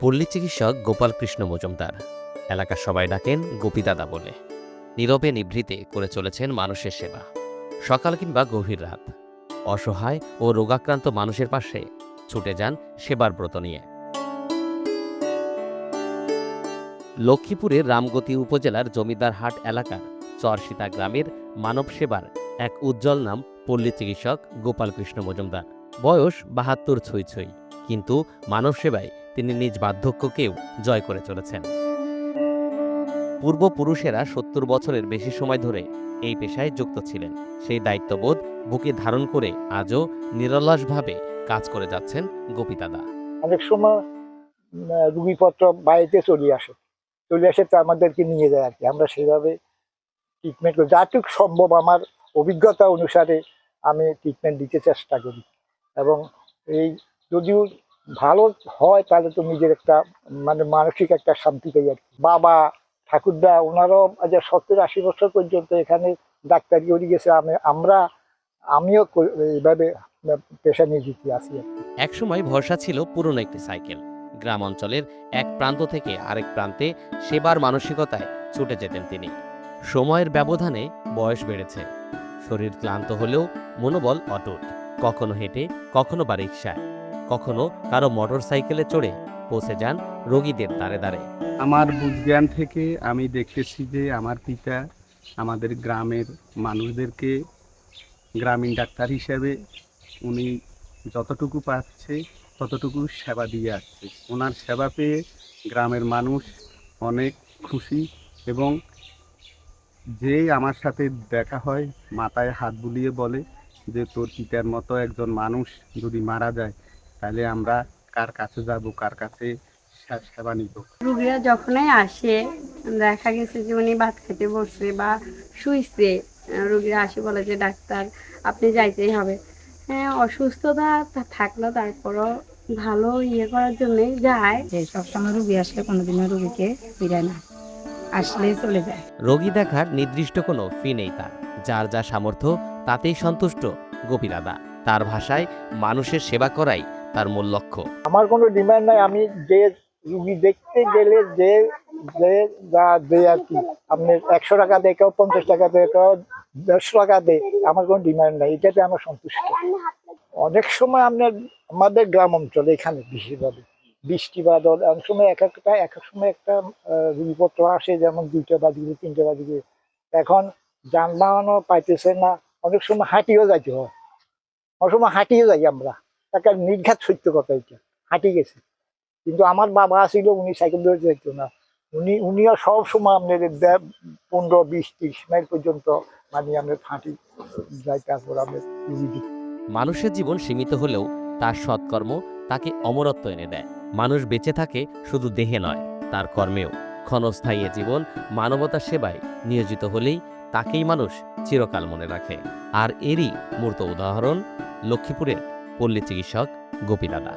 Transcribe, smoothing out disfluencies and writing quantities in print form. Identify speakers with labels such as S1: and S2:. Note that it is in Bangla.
S1: পল্লী চিকিৎসক গোপালকৃষ্ণ মজুমদার। এলাকার সবাই ডাকেন গোপীদাদা বলে। নীরবে নিভৃতে করে চলেছেন মানুষের সেবা। সকাল কিংবা গভীর রাত, অসহায় ও রোগাক্রান্ত মানুষের পাশে ছুটে যান সেবার ব্রত নিয়ে। লক্ষ্মীপুরের রামগতি উপজেলার জমিদারহাট এলাকার চরসীতা গ্রামের মানব সেবার এক উজ্জ্বল নাম পল্লী চিকিৎসক গোপালকৃষ্ণ মজুমদার। বয়স ৭২ ছুঁই ছুঁই, কিন্তু মানব সেবায় তিনি নিজ বার্ধক্যকেও জয় করে চলেছেন। পূর্বপুরুষেরা ৭০ বছরের বেশি সময় ধরে এই পেশায় যুক্ত ছিলেন। সেই দায়িত্ববোধ বুকে ধারণ করে আজও নিরলসভাবে কাজ করে যাচ্ছেন গোপীদাদা।
S2: অনেক সময় রুগীপত্র বাড়িতে চলে আসে তো আমাদেরকে নিয়ে যায় আর কি। আমরা সেভাবে ট্রিটমেন্ট করি, যাটুকু সম্ভব আমার অভিজ্ঞতা অনুসারে আমি ট্রিটমেন্ট দিতে চেষ্টা করি। এবং এই যদিও ভালো হয় তাহলে তো নিজের একটা মানসিক একটা শান্তি পাই আর কি। বাবা ঠাকুরদা ওনারাও ৭০-৮০ বছর পর্যন্ত এখানে ডাক্তারি করে গেছে। আমিও এইভাবে পেশা নিয়োজিত আছি আর কি।
S1: একসময় ভরসা ছিল পুরনো একটি সাইকেল। গ্রাম অঞ্চলের এক প্রান্ত থেকে আরেক প্রান্তে সেবার মানসিকতায় ছুটে যেতেন তিনি। সময়ের ব্যবধানে বয়স বেড়েছে, শরীর ক্লান্ত হলেও মনোবল অটুট। কখনো হেঁটে, কখনো বা রিকশায়, কখনো কারো মোটর সাইকেলে চড়ে পৌঁছে যান রোগীদের দ্বারে দ্বারে।
S3: আমার বুঝজ্ঞান থেকে আমি দেখেছি যে আমার পিতা আমাদের গ্রামের মানুষদেরকে গ্রামীণ ডাক্তার হিসেবে উনি যতটুকু পাচ্ছে ততটুকু সেবা দিয়ে আসছে। ওনার সেবা পেয়ে গ্রামের মানুষ অনেক খুশি, এবং যেই আমার সাথে দেখা হয় মাথায় হাত বুলিয়ে বলে যে তোর পিতার মতো একজন মানুষ যদি মারা যায় তাহলে আমরা কার কাছে যাব, কার কাছে সেবা নিব।
S4: রুগীরা যখনই আসে দেখা গেছে যে উনি ভাত খেতে বসছে বা শুইছে, রুগীরা আসে বলে যে ডাক্তার আপনি যাইতেই হবে। হ্যাঁ, অসুস্থতা থাকলেও তারপরও ভালো করার জন্যই যায়।
S5: সবসময় রুগী আসলে কোনোদিনও রুগীকে ফিরায় না, আসলে চলে যায়।
S1: রোগী দেখার নির্দিষ্ট কোনো ফি নেই তার। যার যা সামর্থ্য তাতেই সন্তুষ্ট গোপীদাদা। তার ভাষায় মানুষের সেবা করাই তার মূল লক্ষ্য।
S2: আমার কোনো ডিমান্ড নাই। আমি যে রুগী দেখতে গেলে যে যে যা দেয় আর কি, আপনি ১০০ টাকা দেয়, কেউ ৫০ টাকা দেয়, কেউ ১৫০ টাকা দেয়, আমার কোনো ডিমান্ড নাই। এটাতে আমার সন্তুষ্ট। অনেক সময় আমাদের গ্রাম অঞ্চলে এখানে বেশিরভাবে বৃষ্টি বাদল, অনেক সময় এক এক সময় একটা রুগীপত্র আসে, যেমন ২টা বাজিয়ে ৩টা বাজিয়ে। এখন যানবাহনও পাইতেছে না, অনেক সময় হাঁটিও যাইতে হয়। অনেক সময় হাঁটিয়ে যাই আমরা, একটা নির্ঘাত সত্য কথা। এটা হাঁটি গেছে, কিন্তু আমার বাবা ছিল, উনি সাইকেল ধরে যাইতো না। উনিও সব সময় আপনার ১৫-২০-৩০ মাইল পর্যন্ত আমরা হাঁটি যাই, তারপর আমরা রুগী দিই।
S1: মানুষের জীবন সীমিত হলেও তার সৎকর্ম তাকে অমরত্ব এনে দেয়। মানুষ বেঁচে থাকে শুধু দেহে নয়, তার কর্মেও। ক্ষণস্থায়ী এ জীবন মানবতার সেবায় নিয়োজিত হলেই তাকেই মানুষ চিরকাল মনে রাখে। আর এরই মূর্ত উদাহরণ লক্ষ্মীপুরের পল্লী চিকিৎসক গোপীদাদা।